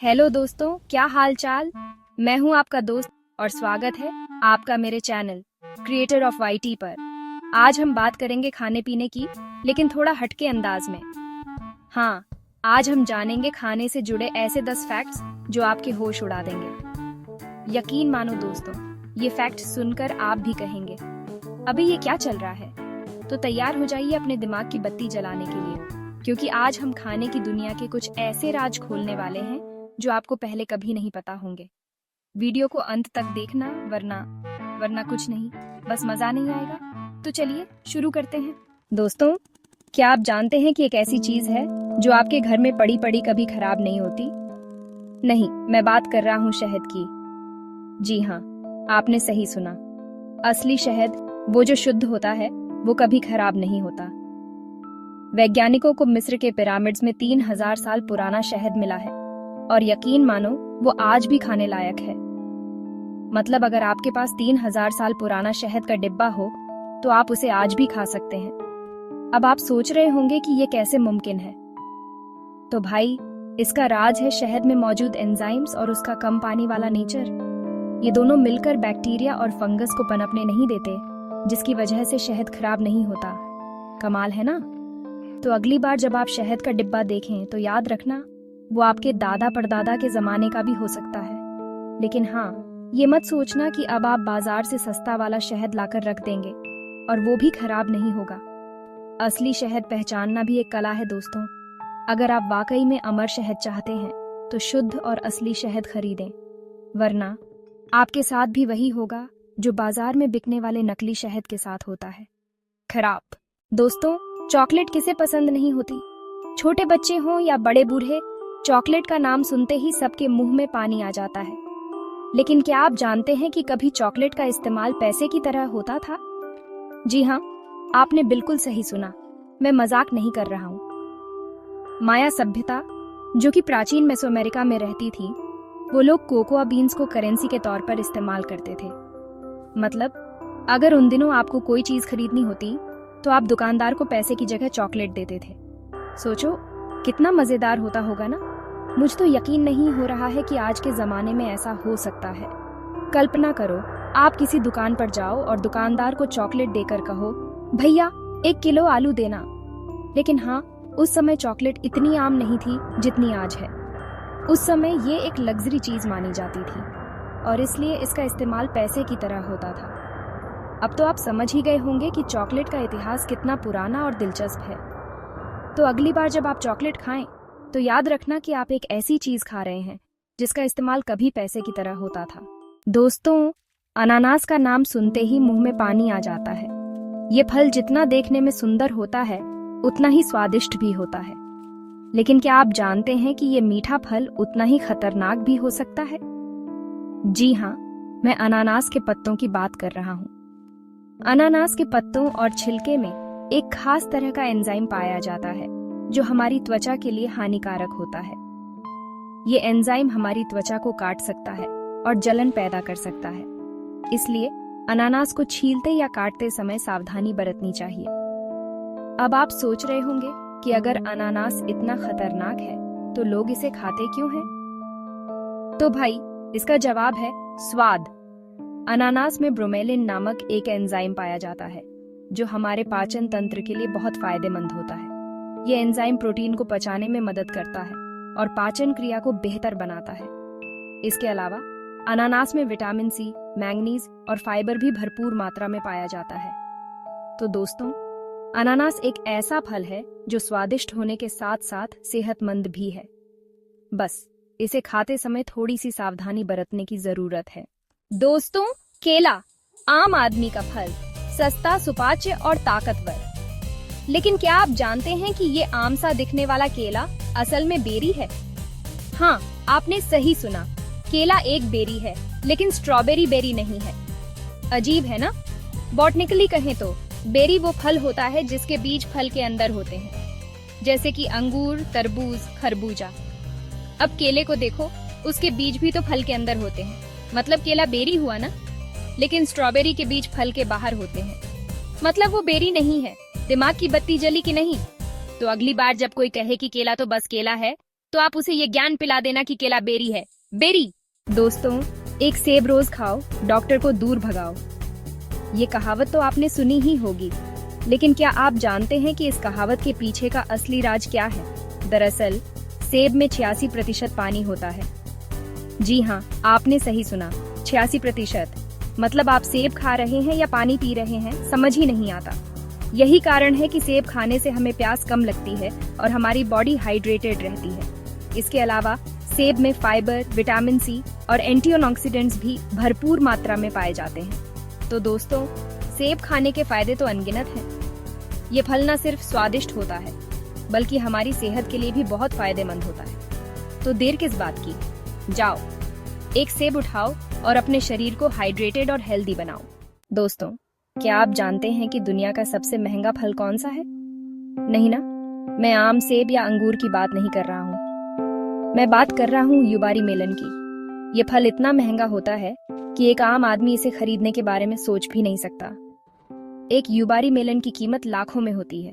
Hello दोस्तों, क्या हाल चाल। मैं हूं आपका दोस्त और स्वागत है आपका मेरे चैनल क्रिएटर ऑफ वाईटी पर। आज हम बात करेंगे खाने पीने की, लेकिन थोड़ा हटके अंदाज में। हाँ, आज हम जानेंगे खाने से जुड़े ऐसे 10 फैक्ट्स जो आपके होश उड़ा देंगे। यकीन मानो दोस्तों, ये फैक्ट सुनकर आप भी कहेंगे अभी ये क्या चल रहा है। तो तैयार हो जाइए अपने दिमाग की बत्ती जलाने के लिए, क्योंकि आज हम खाने की दुनिया के कुछ ऐसे राज खोलने वाले हैं जो आपको पहले कभी नहीं पता होंगे। वीडियो को अंत तक देखना, वरना कुछ नहीं, बस मजा नहीं आएगा। तो चलिए शुरू करते हैं। दोस्तों, क्या आप जानते हैं कि एक ऐसी चीज है जो आपके घर में पड़ी पड़ी कभी खराब नहीं होती? नहीं, मैं बात कर रहा हूँ शहद की। जी हाँ, आपने सही सुना। असली शहद, वो जो शुद्ध होता है, वो कभी खराब नहीं होता। वैज्ञानिकों को मिस्र के पिरामिड्स में 3000 साल पुराना शहद मिला है, और यकीन मानो वो आज भी खाने लायक है। मतलब अगर आपके पास 3000 साल पुराना शहद का डिब्बा हो तो आप उसे आज भी खा सकते हैं। अब आप सोच रहे होंगे कि ये कैसे मुमकिन है। तो भाई, इसका राज है शहद में मौजूद एंजाइम्स और उसका कम पानी वाला नेचर। ये दोनों मिलकर बैक्टीरिया और फंगस को पनपने नहीं देते, जिसकी वजह से शहद खराब नहीं होता। कमाल है ना। तो अगली बार जब आप शहद का डिब्बा देखें तो याद रखना, वो आपके दादा परदादा के जमाने का भी हो सकता है। लेकिन हाँ, ये मत सोचना कि अब आप बाजार से सस्ता वाला शहद लाकर रख देंगे और वो भी खराब नहीं होगा। असली शहद पहचानना भी एक कला है दोस्तों। अगर आप वाकई में अमर शहद चाहते हैं तो शुद्ध और असली शहद खरीदें, वरना आपके साथ भी वही होगा जो बाजार में बिकने वाले नकली शहद के साथ होता है, खराब। दोस्तों, चॉकलेट किसे पसंद नहीं होती? छोटे बच्चे हों या बड़े बूढ़े, चॉकलेट का नाम सुनते ही सबके मुंह में पानी आ जाता है। लेकिन क्या आप जानते हैं कि कभी चॉकलेट का इस्तेमाल पैसे की तरह होता था? जी हाँ, आपने बिल्कुल सही सुना। मैं मजाक नहीं कर रहा हूँ। माया सभ्यता, जो कि प्राचीन मेसोअमेरिका में रहती थी, वो लोग कोकोआ बीन्स को करेंसी के तौर पर इस्तेमाल करते थे। मतलब अगर उन दिनों आपको कोई चीज खरीदनी होती तो आप दुकानदार को पैसे की जगह चॉकलेट देते थे। सोचो कितना मजेदार होता होगा ना। मुझ तो यकीन नहीं हो रहा है कि आज के जमाने में ऐसा हो सकता है। कल्पना करो, आप किसी दुकान पर जाओ और दुकानदार को चॉकलेट देकर कहो, भैया 1 किलो आलू देना। लेकिन हाँ, उस समय चॉकलेट इतनी आम नहीं थी जितनी आज है। उस समय ये एक लग्जरी चीज मानी जाती थी और इसलिए इसका इस्तेमाल पैसे की तरह होता था। अब तो आप समझ ही गए होंगे कि चॉकलेट का इतिहास कितना पुराना और दिलचस्प है। तो अगली बार जब आप चॉकलेट खाएं तो याद रखना कि आप एक ऐसी चीज खा रहे हैं जिसका इस्तेमाल कभी पैसे की तरह होता था। दोस्तों, अनानास का नाम सुनते ही मुंह में पानी आ जाता है। ये फल जितना देखने में सुंदर होता है उतना ही स्वादिष्ट भी होता है। लेकिन क्या आप जानते हैं कि ये मीठा फल उतना ही खतरनाक भी हो सकता है? जी हाँ, मैं अनानास के पत्तों की बात कर रहा हूँ। अनानास के पत्तों और छिलके में एक खास तरह का एंजाइम पाया जाता है जो हमारी त्वचा के लिए हानिकारक होता है। ये एंजाइम हमारी त्वचा को काट सकता है और जलन पैदा कर सकता है। इसलिए अनानास को छीलते या काटते समय सावधानी बरतनी चाहिए। अब आप सोच रहे होंगे कि अगर अनानास इतना खतरनाक है तो लोग इसे खाते क्यों हैं? तो भाई, इसका जवाब है स्वाद। अनानास में ब्रोमेलिन नामक एक एंजाइम पाया जाता है जो हमारे पाचन तंत्र के लिए बहुत फायदेमंद होता है। ये एंजाइम प्रोटीन को पचाने में मदद करता है और पाचन क्रिया को बेहतर बनाता है। इसके अलावा अनानास में विटामिन सी, मैंगनीज और फाइबर भी भरपूर मात्रा में पाया जाता है। तो दोस्तों, अनानास एक ऐसा फल है जो स्वादिष्ट होने के साथ साथ सेहतमंद भी है। बस इसे खाते समय थोड़ी सी सावधानी बरतने की जरूरत है। दोस्तों, केला, आम आदमी का फल, सस्ता, सुपाच्य और ताकतवर। लेकिन क्या आप जानते हैं कि ये आम सा दिखने वाला केला असल में बेरी है? हाँ, आपने सही सुना। केला एक बेरी है, लेकिन स्ट्रॉबेरी बेरी नहीं है। अजीब है ना। बॉटनिकली कहें तो बेरी वो फल होता है जिसके बीज फल के अंदर होते हैं, जैसे कि अंगूर, तरबूज, खरबूजा। अब केले को देखो, उसके बीज भी तो फल के अंदर होते हैं, मतलब केला बेरी हुआ ना। लेकिन स्ट्रॉबेरी के बीज फल के बाहर होते हैं, मतलब वो बेरी नहीं है। दिमाग की बत्ती जली कि नहीं? तो अगली बार जब कोई कहे कि केला तो बस केला है, तो आप उसे ये ज्ञान पिला देना कि केला बेरी है, बेरी। दोस्तों, एक सेब रोज खाओ, डॉक्टर को दूर भगाओ। ये कहावत तो आपने सुनी ही होगी, लेकिन क्या आप जानते हैं कि इस कहावत के पीछे का असली राज क्या है? दरअसल सेब में 86% पानी होता है। जी हाँ, आपने सही सुना, 86%। मतलब आप सेब खा रहे हैं या पानी पी रहे हैं, समझ ही नहीं आता। यही कारण है कि सेब खाने से हमें प्यास कम लगती है और हमारी बॉडी हाइड्रेटेड रहती है। इसके अलावा सेब में फाइबर, विटामिन सी और एंटीऑक्सीडेंट्स भी भरपूर मात्रा में पाए जाते हैं। तो दोस्तों, सेब खाने के फायदे तो अनगिनत हैं। ये फल न सिर्फ स्वादिष्ट होता है, बल्कि हमारी सेहत के लिए भी बहुत फायदेमंद होता है। तो देर किस बात की, जाओ एक सेब उठाओ और अपने शरीर को हाइड्रेटेड और हेल्दी बनाओ। दोस्तों, क्या आप जानते हैं कि दुनिया का सबसे महंगा फल कौन सा है? नहीं ना, मैं आम, सेब या अंगूर की बात नहीं कर रहा हूँ। मैं बात कर रहा हूँ युबारी मेलन की। ये फल इतना महंगा होता है कि एक आम आदमी इसे खरीदने के बारे में सोच भी नहीं सकता। एक युबारी मेलन की कीमत लाखों में होती है।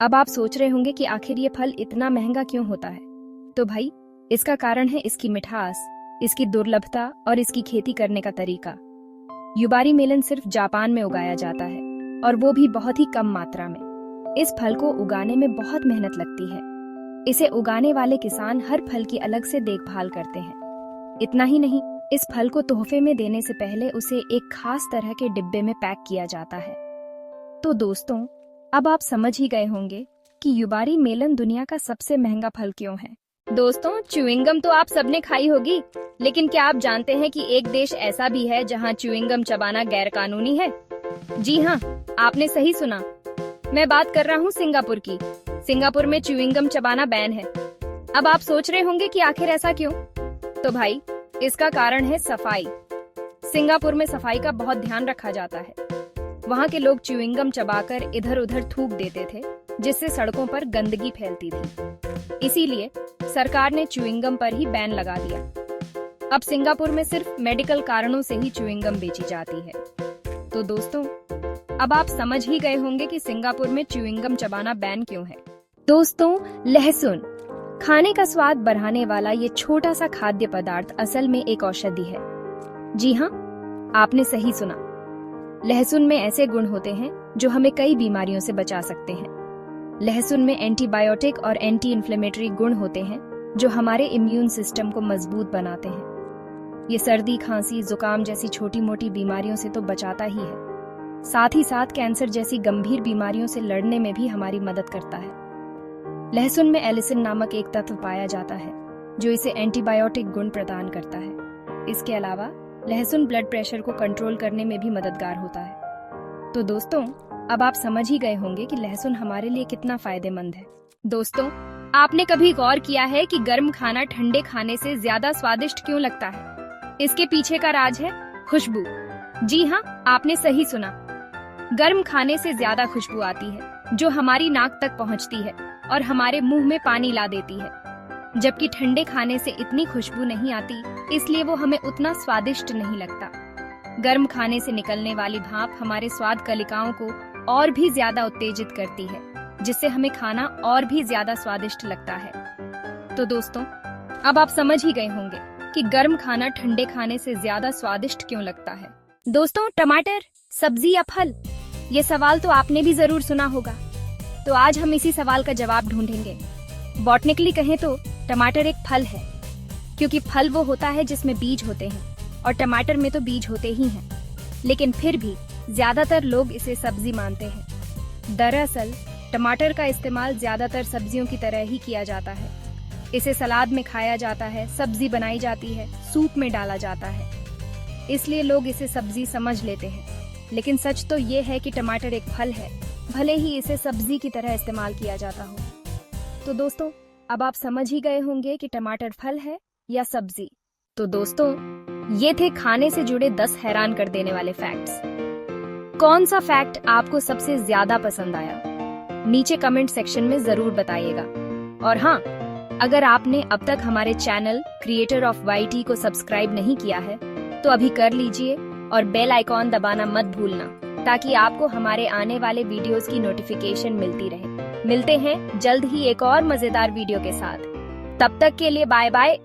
अब आप सोच रहे होंगे कि आखिर ये फल इतना महंगा क्यों होता है? तो भाई, इसका कारण है इसकी मिठास, इसकी दुर्लभता और इसकी खेती करने का तरीका। युबारी मेलन सिर्फ जापान में उगाया जाता है, और वो भी बहुत ही कम मात्रा में। इस फल को उगाने में बहुत मेहनत लगती है। इसे उगाने वाले किसान हर फल की अलग से देखभाल करते हैं। इतना ही नहीं, इस फल को तोहफे में देने से पहले उसे एक खास तरह के डिब्बे में पैक किया जाता है। तो दोस्तों, अब आप समझ ही गए होंगे कि युबारी मेलन दुनिया का सबसे महंगा फल क्यों है। दोस्तों, च्युइंगम तो आप सबने खाई होगी, लेकिन क्या आप जानते हैं कि एक देश ऐसा भी है जहां च्युइंगम चबाना गैर कानूनी है? जी हाँ, आपने सही सुना। मैं बात कर रहा हूँ सिंगापुर की। सिंगापुर में च्युइंगम चबाना बैन है। अब आप सोच रहे होंगे कि आखिर ऐसा क्यों? तो भाई, इसका कारण है सफाई। सिंगापुर में सफाई का बहुत ध्यान रखा जाता है। वहाँ के लोग च्युइंगम चबाकर इधर उधर थूक देते थे, जिससे सड़कों पर गंदगी फैलती थी। इसीलिए सरकार ने च्युइंगम पर ही बैन लगा दिया। अब सिंगापुर में सिर्फ मेडिकल कारणों से ही च्युइंगम बेची जाती है। तो दोस्तों, अब आप समझ ही गए होंगे कि सिंगापुर में च्युइंगम चबाना बैन क्यों है। दोस्तों, लहसुन, खाने का स्वाद बढ़ाने वाला ये छोटा सा खाद्य पदार्थ असल में एक औषधि है। जी हाँ, आपने सही सुना। लहसुन में ऐसे गुण होते हैं जो हमें कई बीमारियों से बचा सकते हैं। लहसुन में एंटीबायोटिक और एंटी इन्फ्लेमेटरी गुण होते हैं जो हमारे इम्यून सिस्टम को मजबूत बनाते हैं। ये सर्दी, खांसी, जुकाम जैसी छोटी मोटी बीमारियों से तो बचाता ही है, साथ ही साथ कैंसर जैसी गंभीर बीमारियों से लड़ने में भी हमारी मदद करता है। लहसुन में एलिसिन नामक एक तत्व पाया जाता है जो इसे एंटीबायोटिक गुण प्रदान करता है। इसके अलावा लहसुन ब्लड प्रेशर को कंट्रोल करने में भी मददगार होता है। तो दोस्तों, अब आप समझ ही गए होंगे कि लहसुन हमारे लिए कितना फायदेमंद है। दोस्तों, आपने कभी गौर किया है कि गर्म खाना ठंडे खाने से ज्यादा स्वादिष्ट क्यों लगता है? इसके पीछे का राज है खुशबू। जी हाँ, आपने सही सुना। गर्म खाने से ज्यादा खुशबू आती है जो हमारी नाक तक पहुँचती है और हमारे मुंह में पानी ला देती है, जबकि ठंडे खाने से इतनी खुशबू नहीं आती, इसलिए वो हमें उतना स्वादिष्ट नहीं लगता। गर्म खाने से निकलने वाली भाप हमारे स्वाद कलिकाओं को और भी ज्यादा उत्तेजित करती है, जिससे हमें खाना और भी ज्यादा स्वादिष्ट लगता है। तो दोस्तों, अब आप समझ ही गए होंगे कि गर्म खाना ठंडे खाने से ज्यादा स्वादिष्ट क्यों लगता है। दोस्तों, टमाटर सब्जी या फल, ये सवाल तो आपने भी जरूर सुना होगा। तो आज हम इसी सवाल का जवाब ढूंढेंगे। बॉटनिकली कहें तो टमाटर एक फल है, क्योंकि फल वो होता है जिसमें बीज होते हैं, और टमाटर में तो बीज होते ही हैं। लेकिन फिर भी ज्यादातर लोग इसे सब्जी मानते हैं। दरअसल टमाटर का इस्तेमाल ज्यादातर सब्जियों की तरह ही किया जाता है। इसे सलाद में खाया जाता है, सब्जी बनाई जाती है, सूप में डाला जाता है, इसलिए लोग इसे सब्जी समझ लेते हैं। लेकिन सच तो ये है कि टमाटर एक फल है, भले ही इसे सब्जी की तरह इस्तेमाल किया जाता हो। तो दोस्तों, अब आप समझ ही गए होंगे कि टमाटर फल है या सब्जी। तो दोस्तों, ये थे खाने से जुड़े 10 हैरान कर देने वाले फैक्ट्स। कौन सा फैक्ट आपको सबसे ज्यादा पसंद आया? नीचे कमेंट सेक्शन में जरूर बताइएगा। और हाँ, अगर आपने अब तक हमारे चैनल क्रिएटर ऑफ वाईटी को सब्सक्राइब नहीं किया है तो अभी कर लीजिए और बेल आइकॉन दबाना मत भूलना, ताकि आपको हमारे आने वाले वीडियोस की नोटिफिकेशन मिलती रहे। मिलते हैं जल्द ही एक और मजेदार वीडियो के साथ। तब तक के लिए बाय बाय।